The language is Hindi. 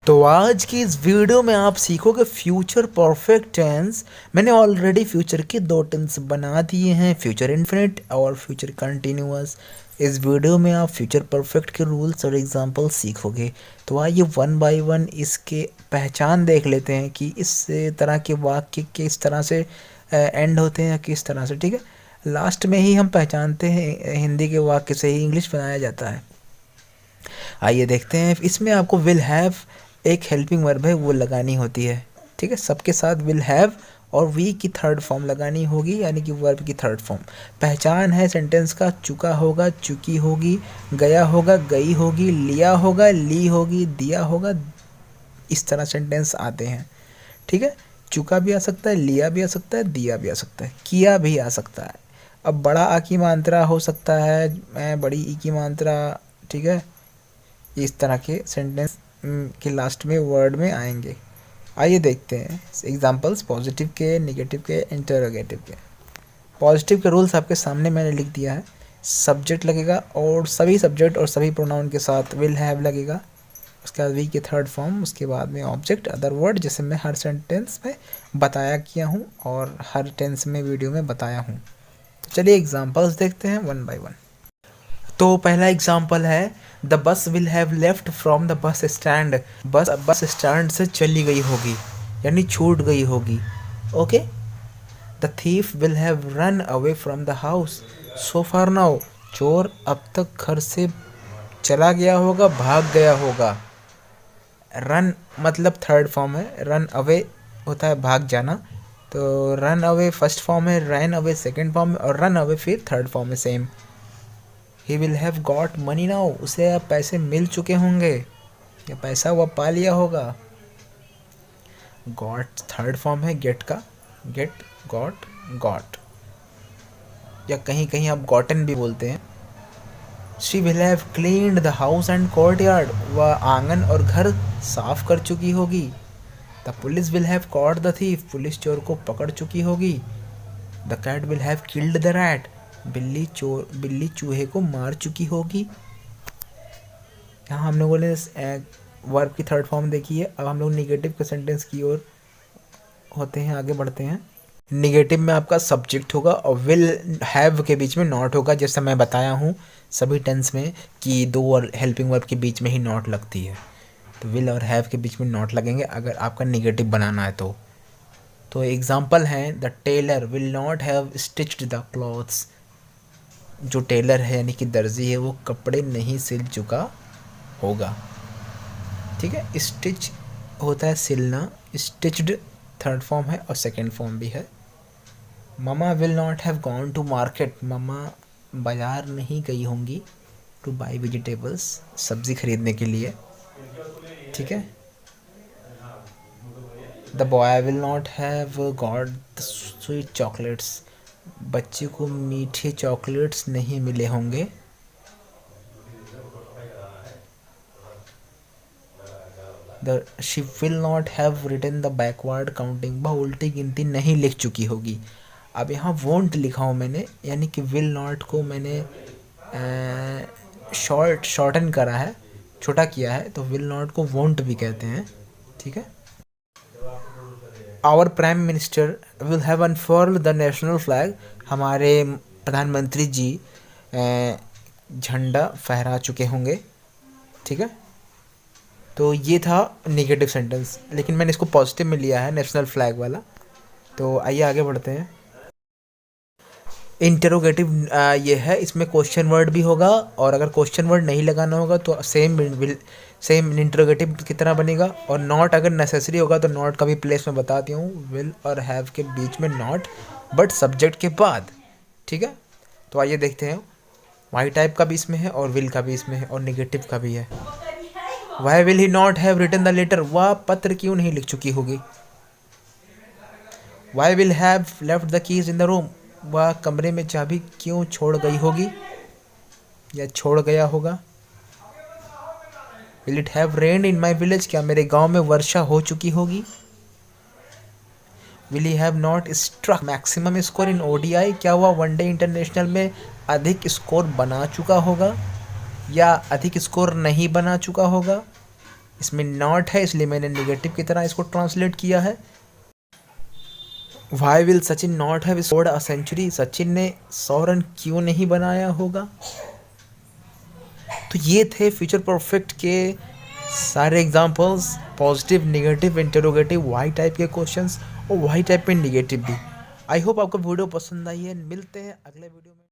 तो आज की इस वीडियो में आप सीखोगे फ्यूचर परफेक्ट टेंस। मैंने ऑलरेडी फ्यूचर के दो टेंस बना दिए हैं, फ्यूचर इन्फिनिट और फ्यूचर कंटिन्यूअस। इस वीडियो में आप फ्यूचर परफेक्ट के रूल्स और एग्जांपल सीखोगे। तो आइए वन बाय वन इसके पहचान देख लेते हैं कि इस तरह के वाक्य किस तरह से एंड होते हैं या किस तरह से। ठीक है, लास्ट में ही हम पहचानते हैं हिंदी के वाक्य से ही इंग्लिश बनाया जाता है। आइए देखते हैं। इसमें आपको विल हैव एक हेल्पिंग वर्ब है वो लगानी होती है। ठीक है, सबके साथ विल हैव और वी की थर्ड फॉर्म लगानी होगी, यानी कि वर्ब की थर्ड फॉर्म। पहचान है सेंटेंस का, चुका होगा, चुकी होगी, गया होगा, गई होगी, लिया होगा, ली होगी, दिया होगा। इस तरह सेंटेंस आते हैं। ठीक है, चुका भी आ सकता है, लिया भी आ सकता है, दिया भी आ सकता है, किया भी आ सकता है। अब बड़ा आ की मात्रा हो सकता है, बड़ी ई की मात्रा। ठीक है, इस तरह के सेंटेंस के लास्ट में वर्ड में आएंगे। आइए देखते हैं एग्जांपल्स पॉजिटिव के, नेगेटिव के, इंटरोगेटिव के। पॉजिटिव के रूल्स आपके सामने मैंने लिख दिया है। सब्जेक्ट लगेगा और सभी सब्जेक्ट और सभी प्रोनाउन के साथ विल हैव लगेगा। उसके बाद वी की थर्ड फॉर्म, उसके बाद में ऑब्जेक्ट अदर वर्ड, जैसे मैं हर सेंटेंस में बताया किया हूँ और हर टेंस में वीडियो में बताया हूँ। तो चलिए एग्जांपल्स देखते हैं वन बाय वन। तो पहला एग्जाम्पल है, the bus will have left from the bus stand. Bus stand से चली गई होगी, यानी छूट गई होगी। Okay. The thief will have run away from the house so far now. चोर अब तक घर से चला गया होगा, भाग गया होगा। रन मतलब थर्ड फॉर्म है, रन अवे होता है भाग जाना। तो रन अवे फर्स्ट फॉर्म है, रन अवे सेकेंड फॉर्म है और रन अवे फिर थर्ड फॉर्म है same. He will have got money now, उसे अब पैसे मिल चुके होंगे या पैसा वह पा लिया होगा। गॉट थर्ड फॉर्म है गेट का, गेट, गॉट, गॉट, या कहीं कहीं आप गॉटन भी बोलते हैं। She will have cleaned the house and courtyard, वह आंगन और घर साफ कर चुकी होगी। The police will have caught the thief, police चोर को पकड़ चुकी होगी। The cat will have killed the rat, बिल्ली चूहे को मार चुकी होगी। यहाँ हम लोगों ने वर्ब की थर्ड फॉर्म देखी है। अब हम लोग निगेटिव के सेंटेंस की ओर होते हैं, आगे बढ़ते हैं। निगेटिव में आपका सब्जेक्ट होगा और विल हैव के बीच में नॉट होगा, जैसा मैं बताया हूँ सभी टेंस में कि दो और हेल्पिंग वर्ब के बीच में ही नॉट लगती है। तो विल और हैव के बीच में नॉट लगेंगे अगर आपका निगेटिव बनाना है तो एग्जाम्पल हैं, the tailor will not have stitched the clothes. जो टेलर है यानी कि दर्जी है वो कपड़े नहीं सिल चुका होगा। ठीक है, स्टिच होता है सिलना, स्टिच्ड थर्ड फॉर्म है और सेकंड फॉर्म भी है। Mama will not have gone to market, mama बाजार नहीं गई होंगी टू बाई वेजिटेबल्स, सब्जी खरीदने के लिए। ठीक है, the boy will not have got the sweet chocolates, बच्चे को मीठे चॉकलेट्स नहीं मिले होंगे। The she will not have written the backward counting, वह उल्टी गिनती नहीं लिख चुकी होगी। अब यहाँ वोंट लिखा हूँ मैंने, यानी कि विल नॉट को मैंने शॉर्टन करा है, छोटा किया है, तो विल नॉट को वोंट भी कहते हैं। ठीक है, our prime minister will have unfurled the national flag, हमारे प्रधानमंत्री जी झंडा फहरा चुके होंगे। ठीक है, तो ये था नेगेटिव सेंटेंस, लेकिन मैंने इसको पॉजिटिव में लिया है नेशनल फ्लैग वाला। तो आइए आगे बढ़ते हैं। इंटरोगेटिव ये है, इसमें क्वेश्चन वर्ड भी होगा और अगर क्वेश्चन वर्ड नहीं लगाना होगा तो सेम इंटरोगेटिव की तरह बनेगा। और नॉट अगर नेसेसरी होगा तो नॉट का भी प्लेस में बताती हूँ, विल और हैव के बीच में नॉट, बट सब्जेक्ट के बाद। ठीक है, तो आइए देखते हैं। वाई टाइप का भी इसमें है और विल का भी इसमें है और निगेटिव का भी है। Why will he not have written the letter, वह पत्र क्यों नहीं लिख चुकी होगी। Why will have left the keys in the room, वह कमरे में चाबी क्यों छोड़ गई होगी या छोड़ गया होगा। Will it have rain in my village, क्या मेरे गांव में वर्षा हो चुकी होगी। Will he have not struck maximum score in ODI, क्या वह वनडे इंटरनेशनल में अधिक स्कोर बना चुका होगा या अधिक स्कोर नहीं बना चुका होगा। इसमें नॉट है इसलिए मैंने निगेटिव की तरह इसको ट्रांसलेट किया है। Why will Sachin not have scored a century, Sachin ने 100 रन क्यों नहीं बनाया होगा। तो ये थे फ्यूचर परफेक्ट के सारे examples, positive, negative, interrogative, why type के क्वेश्चंस और वाई टाइप में नेगेटिव भी। आई होप आपको वीडियो पसंद आई है। मिलते हैं अगले वीडियो में।